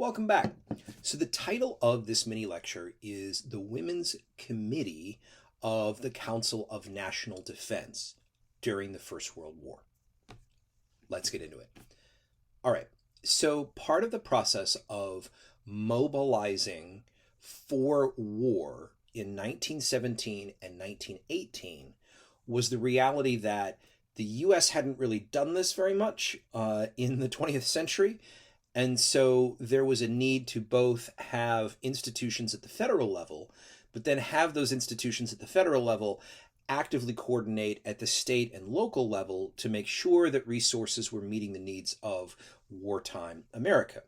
Welcome back. So the title of this mini lecture is The Women's Committee of the Council of National Defense during the First World War. Let's get into it. All right. So part of the process of mobilizing for war in 1917 and 1918 was the reality that the U.S. hadn't really done this very much in the 20th century. And so there was a need to both have institutions at the federal level, but then have those institutions at the federal level actively coordinate at the state and local level to make sure that resources were meeting the needs of wartime America.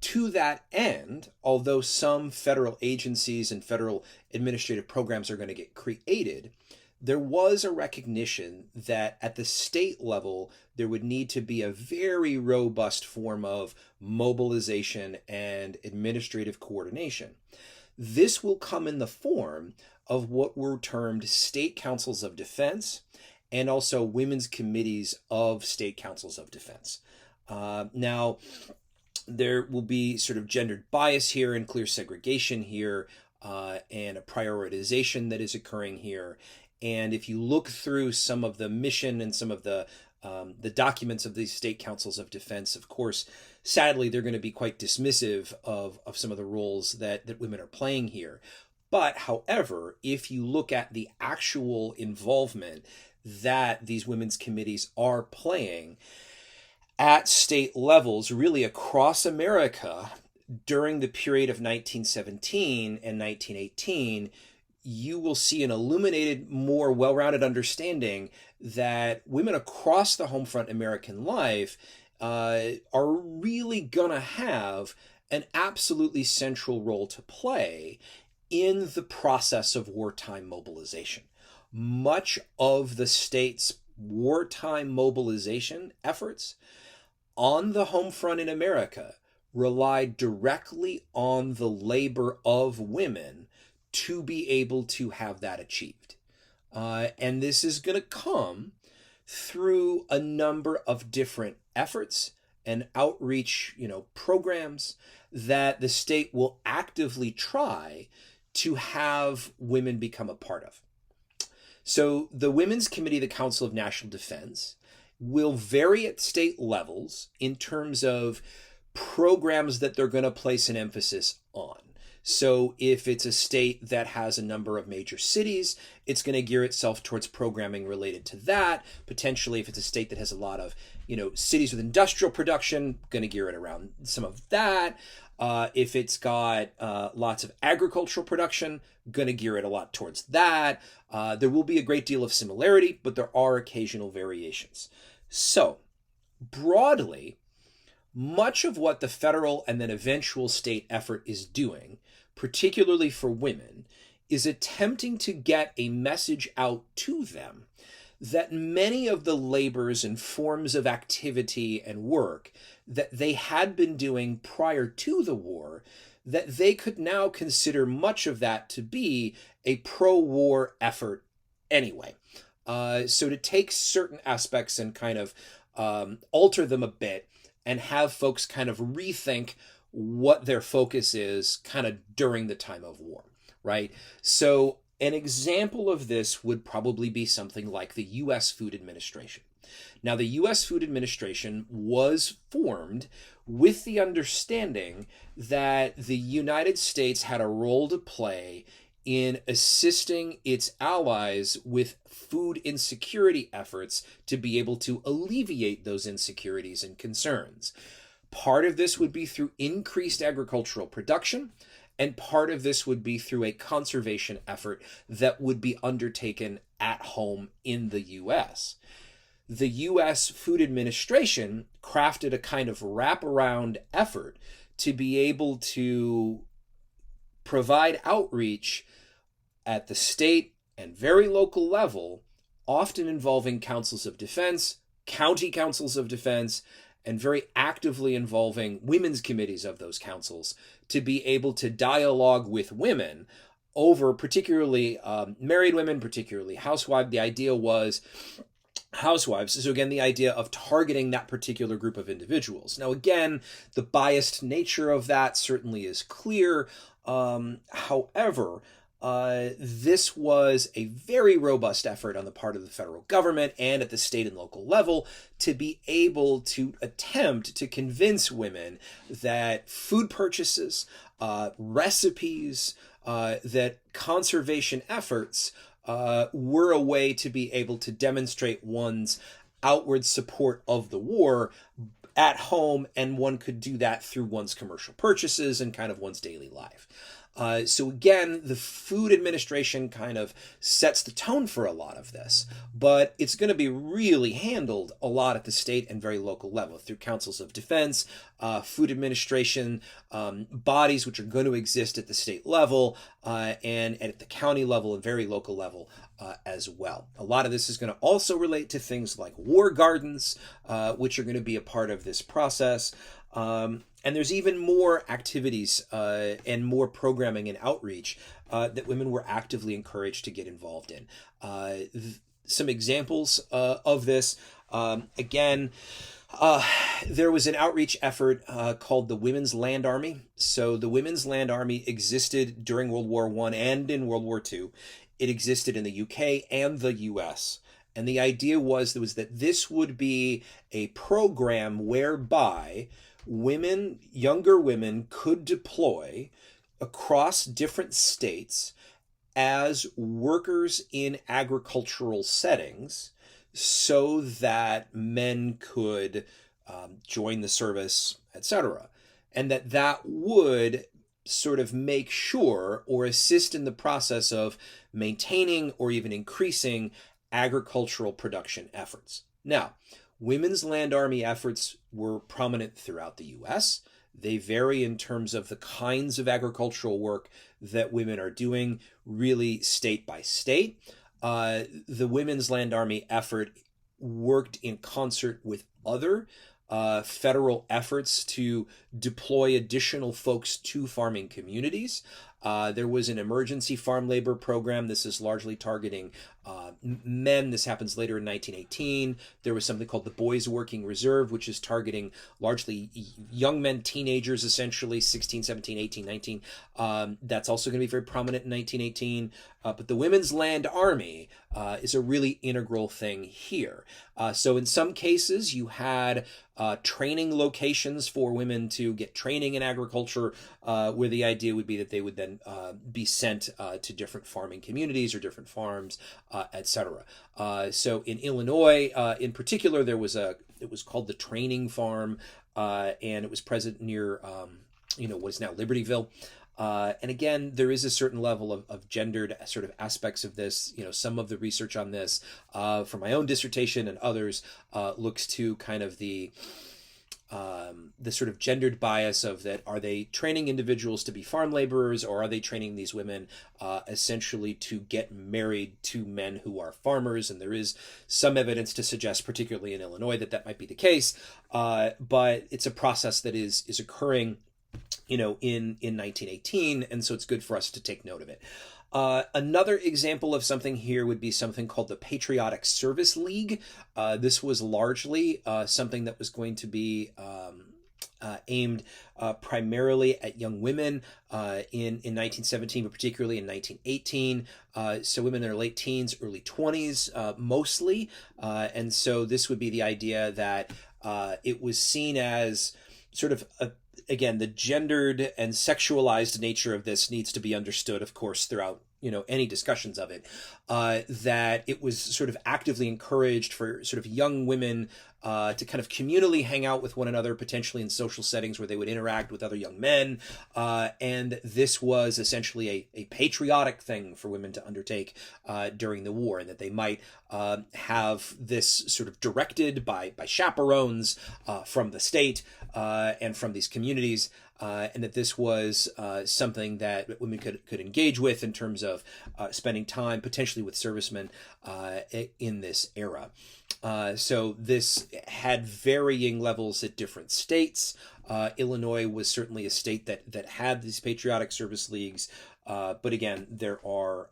To that end, although some federal agencies and federal administrative programs are going to get created, there was a recognition that at the state level, there would need to be a very robust form of mobilization and administrative coordination. This will come in the form of what were termed state councils of defense and also women's committees of state councils of defense. Now, there will be sort of gendered bias here and clear segregation here and a prioritization that is occurring here. And if you look through some of the mission and some of the documents of these state councils of defense, of course, sadly, they're going to be quite dismissive of some of the roles that women are playing here. But however, if you look at the actual involvement that these women's committees are playing at state levels, really across America, during the period of 1917 and 1918, you will see an illuminated, more well-rounded understanding that women across the home front American life are really going to have an absolutely central role to play in the process of wartime mobilization. Much of the state's wartime mobilization efforts on the home front in America relied directly on the labor of women to be able to have that achieved. And this is going to come through a number of different efforts and outreach, programs that the state will actively try to have women become a part of. So the Women's Committee of the Council of National Defense will vary at state levels in terms of programs that they're going to place an emphasis on. So if it's a state that has a number of major cities, it's going to gear itself towards programming related to that. Potentially, if it's a state that has a lot of, cities with industrial production, going to gear it around some of that. If it's got lots of agricultural production, going to gear it a lot towards that. There will be a great deal of similarity, but there are occasional variations. So, broadly, much of what the federal and then eventual state effort is doing, particularly for women, is attempting to get a message out to them that many of the labors and forms of activity and work that they had been doing prior to the war, that they could now consider much of that to be a pro-war effort anyway. So to take certain aspects and kind of alter them a bit and have folks kind of rethink what their focus is kind of during the time of war, right? So an example of this would probably be something like the U.S. Food Administration. Now, the U.S. Food Administration was formed with the understanding that the United States had a role to play in assisting its allies with food insecurity efforts to be able to alleviate those insecurities and concerns. Part of this would be through increased agricultural production, and part of this would be through a conservation effort that would be undertaken at home in the U.S. The U.S. Food Administration crafted a kind of wraparound effort to be able to provide outreach at the state and very local level, often involving councils of defense, county councils of defense, and very actively involving women's committees of those councils to be able to dialogue with women over particularly married women, particularly housewives. The idea was housewives. So again, the idea of targeting that particular group of individuals. Now, again, the biased nature of that certainly is clear. However, this was a very robust effort on the part of the federal government and at the state and local level to be able to attempt to convince women that food purchases, recipes, that conservation efforts were a way to be able to demonstrate one's outward support of the war at home, and one could do that through one's commercial purchases and kind of one's daily life. So again, the Food Administration kind of sets the tone for a lot of this, but it's going to be really handled a lot at the state and very local level through councils of defense, Food Administration, bodies which are going to exist at the state level and at the county level and very local level as well. A lot of this is going to also relate to things like war gardens, which are going to be a part of this process. And there's even more activities and more programming and outreach that women were actively encouraged to get involved in. Some examples of this, again, there was an outreach effort called the Women's Land Army. So the Women's Land Army existed during World War I and in World War II. It existed in the UK and the US. And the idea was that this would be a program whereby women, younger women, could deploy across different states as workers in agricultural settings so that men could join the service, etc. And that would sort of make sure or assist in the process of maintaining or even increasing agricultural production efforts. Now, Women's Land Army efforts were prominent throughout the U.S. They vary in terms of the kinds of agricultural work that women are doing, really state by state. The Women's Land Army effort worked in concert with other federal efforts to deploy additional folks to farming communities. There was an emergency farm labor program. This is largely targeting men. This happens later in 1918. There was something called the Boys Working Reserve, which is targeting largely young men, teenagers, essentially 16, 17, 18, 19. That's also going to be very prominent in 1918. But the Women's Land Army is a really integral thing here. So in some cases, you had training locations for women to get training in agriculture, where the idea would be that they would then be sent to different farming communities or different farms, etc. So in Illinois, in particular, it was called the Training Farm, and it was present near, what is now Libertyville. And again, there is a certain level of gendered sort of aspects of this. Some of the research on this from my own dissertation and others looks to kind of the sort of gendered bias of that. Are they training individuals to be farm laborers, or are they training these women essentially to get married to men who are farmers? And there is some evidence to suggest, particularly in Illinois, that might be the case. But it's a process that is occurring in 1918, and so it's good for us to take note of it. Another example of something here would be something called the Patriotic Service League. This was largely something that was going to be aimed primarily at young women in 1917, but particularly in 1918. So women in their late teens, early 20s, mostly. And so this would be the idea that it was seen as sort of again, the gendered and sexualized nature of this needs to be understood, of course, throughout any discussions of it, that it was sort of actively encouraged for sort of young women to kind of communally hang out with one another, potentially in social settings where they would interact with other young men. And this was essentially a patriotic thing for women to undertake during the war, and that they might have this sort of directed by chaperones from the state and from these communities. And that this was something that women could engage with in terms of spending time potentially with servicemen in this era. So this had varying levels at different states. Illinois was certainly a state that had these patriotic service leagues. But again, there are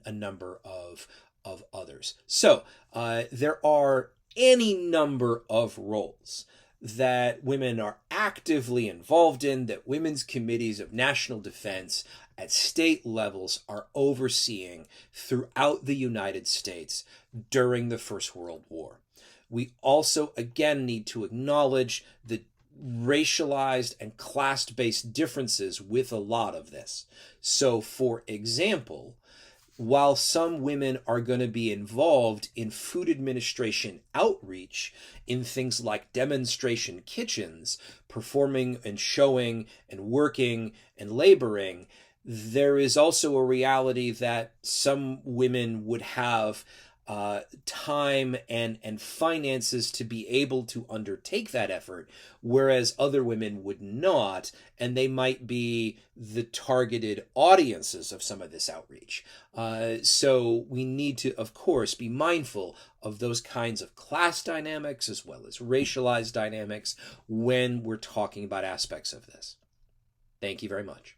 a number of of others. So there are any number of roles that women are actively involved in, that women's committees of national defense at state levels are overseeing throughout the United States during the First World War. We also, again, need to acknowledge the racialized and class-based differences with a lot of this. So, for example, while some women are going to be involved in food administration outreach in things like demonstration kitchens, performing and showing and working and laboring, there is also a reality that some women would have time and finances to be able to undertake that effort, whereas other women would not, and they might be the targeted audiences of some of this outreach. So we need to, of course, be mindful of those kinds of class dynamics as well as racialized dynamics when we're talking about aspects of this. Thank you very much.